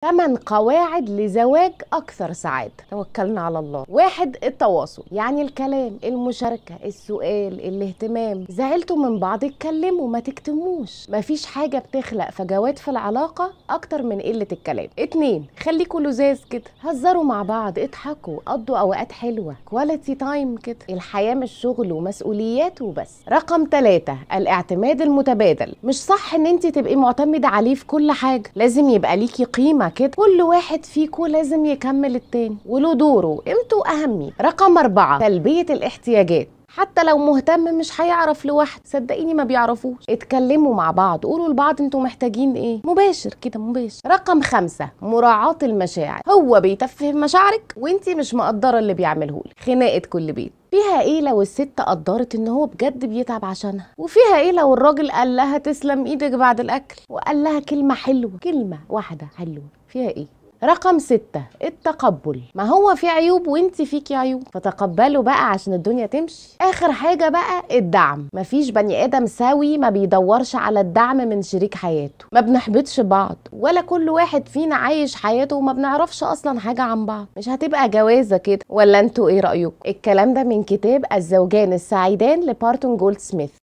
8 قواعد لزواج أكثر سعادة. توكلنا على الله. 1. التواصل، يعني الكلام، المشاركة، السؤال، الاهتمام. زعلتوا من بعض اتكلموا، ما تكتموش. مفيش حاجة بتخلق فجوات في العلاقة أكتر من قلة الكلام. 2. خليكوا لزاز كده، هزروا مع بعض، اضحكوا، قضوا أوقات حلوة، كواليتي تايم كده. الحياة مش شغل ومسؤوليات وبس. رقم 3. الاعتماد المتبادل. مش صح ان انت تبقي معتمدة عليه في كل حاجة، لازم يبقى ليكي قيمة كده. كل واحد فيكو لازم يكمل التاني وله دوره، قيمته اهمي. رقم 4. تلبية الاحتياجات. حتى لو مهتم مش هيعرف لوحده، صدقيني ما بيعرفوش. اتكلموا مع بعض، قولوا لبعض انتوا محتاجين ايه، مباشر كده مباشر. رقم 5. مراعاة المشاعر. هو بيتفه مشاعرك وانتي مش مقدرة اللي بيعملهولك. خناقة كل بيت. فيها ايه لو الست قدرت ان هو بجد بيتعب عشانها؟ وفيها ايه لو الراجل قال لها تسلم ايدك بعد الاكل وقال لها كلمة حلوة، كلمة واحدة حلوة؟ فيها ايه؟ رقم 6. التقبل. ما هو في عيوب وانت فيكي عيوب، فتقبلوا بقى عشان الدنيا تمشي. اخر حاجة بقى الدعم. مفيش بني ادم سوي ما بيدورش على الدعم من شريك حياته. ما بنحبطش بعض، ولا كل واحد فينا عايش حياته وما بنعرفش اصلا حاجة عن بعض. مش هتبقى جوازة كده، ولا انتوا ايه رأيكم؟ الكلام ده من كتاب الزوجان السعيدان لبارتون جولد سميث.